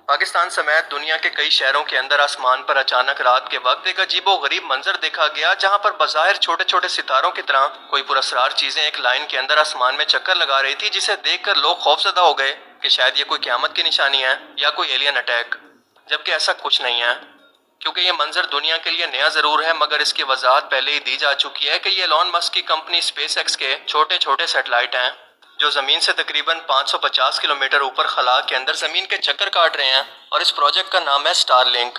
پاکستان سمیت دنیا کے کئی شہروں کے اندر آسمان پر اچانک رات کے وقت ایک عجیب و غریب منظر دیکھا گیا، جہاں پر بظاہر چھوٹے چھوٹے ستاروں کی طرح کوئی پراسرار چیزیں ایک لائن کے اندر آسمان میں چکر لگا رہی تھی، جسے دیکھ کر لوگ خوفزدہ ہو گئے کہ شاید یہ کوئی قیامت کی نشانی ہے یا کوئی ایلین اٹیک، جبکہ ایسا کچھ نہیں ہے، کیونکہ یہ منظر دنیا کے لیے نیا ضرور ہے، مگر اس کی وضاحت پہلے ہی دی جا چکی ہے کہ یہ ایلون مسک کی کمپنی اسپیس ایکس کے چھوٹے چھوٹے سیٹلائٹ ہیں جو زمین سے تقریباً 550 کلومیٹر اوپر خلا کے اندر زمین کے چکر کاٹ رہے ہیں، اور اس پروجیکٹ کا نام ہے اسٹار لنک،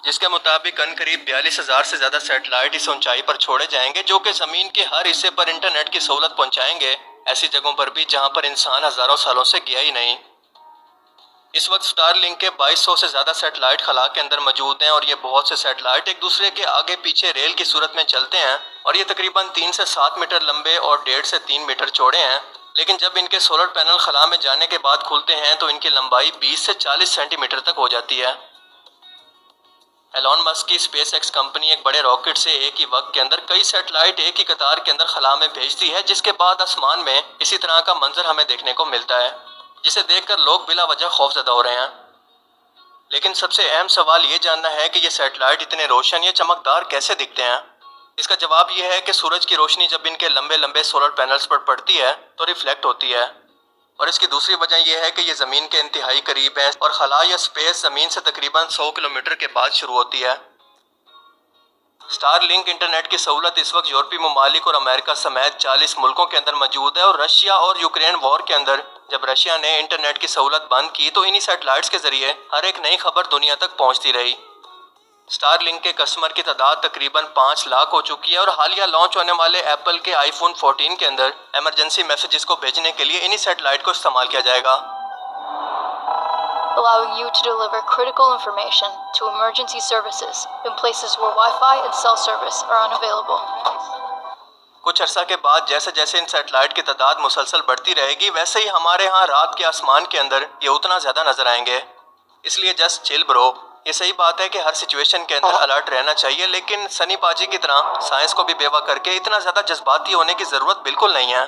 جس کے مطابق قریب 42,000 سے زیادہ سیٹلائٹ اس اونچائی پر چھوڑے جائیں گے جو کہ زمین کے ہر حصے پر انٹرنیٹ کی سہولت پہنچائیں گے، ایسی جگہوں پر بھی جہاں پر انسان ہزاروں سالوں سے گیا ہی نہیں۔ اس وقت اسٹار لنک کے 2200 سے زیادہ سیٹلائٹ خلا کے اندر موجود ہیں، اور یہ بہت سے سیٹلائٹ ایک دوسرے کے آگے پیچھے ریل کی صورت میں چلتے ہیں، اور یہ تقریباً 3 سے 7 میٹر لمبے اور 1.5 سے 3 میٹر چوڑے ہیں، لیکن جب ان کے سولر پینل خلا میں جانے کے بعد کھلتے ہیں تو ان کی لمبائی 20 سے 40 سینٹی میٹر تک ہو جاتی ہے۔ ایلون مسک کی اسپیس ایکس کمپنی ایک بڑے راکٹ سے ایک ہی وقت کے اندر کئی سیٹلائٹ ایک ہی قطار کے اندر خلا میں بھیجتی ہے، جس کے بعد آسمان میں اسی طرح کا منظر ہمیں دیکھنے کو ملتا ہے، جسے دیکھ کر لوگ بلا وجہ خوفزدہ ہو رہے ہیں۔ لیکن سب سے اہم سوال یہ جاننا ہے کہ یہ سیٹلائٹ اتنے روشن یا چمکدار کیسے دکھتے ہیں؟ اس کا جواب یہ ہے کہ سورج کی روشنی جب ان کے لمبے لمبے سولر پینلز پر پڑتی ہے تو ریفلیکٹ ہوتی ہے، اور اس کی دوسری وجہ یہ ہے کہ یہ زمین کے انتہائی قریب ہے، اور خلا یا اسپیس زمین سے تقریباً 100 کلومیٹر کے بعد شروع ہوتی ہے۔ اسٹار لنک انٹرنیٹ کی سہولت اس وقت یورپی ممالک اور امریکہ سمیت 40 ملکوں کے اندر موجود ہے، اور رشیا اور یوکرین وار کے اندر جب رشیا نے انٹرنیٹ کی سہولت بند کی تو انہی سیٹلائٹس کے ذریعے ہر ایک نئی خبر دنیا تک پہنچتی رہی۔ اسٹار لنک کے کسٹمر کی تعداد تقریباً 5 لاکھ ہو چکی ہے، اور حالیہ لانچ ہونے والے ایپل کے آئی فون 14 کے اندر ایمرجنسی میسیجز کو بھیجنے کے لیے انہی سیٹلائٹ کو استعمال کیا جائے گا، allowing you to deliver critical information to emergency services in places where Wi-Fi and cell service are unavailable. کچھ عرصہ کے بعد جیسے جیسے ان سیٹلائٹ کی تعداد مسلسل بڑھتی رہے گی، ویسے ہی ہمارے ہاں رات کے آسمان کے اندر یہ اتنا زیادہ نظر آئیں گے۔ اس لیے جسٹ چل برو، یہ صحیح بات ہے کہ ہر سچویشن کے اندر الرٹ رہنا چاہیے، لیکن سنی پاجی کی طرح سائنس کو بھی بیوہ کر کے اتنا زیادہ جذباتی ہونے کی ضرورت بالکل نہیں ہے۔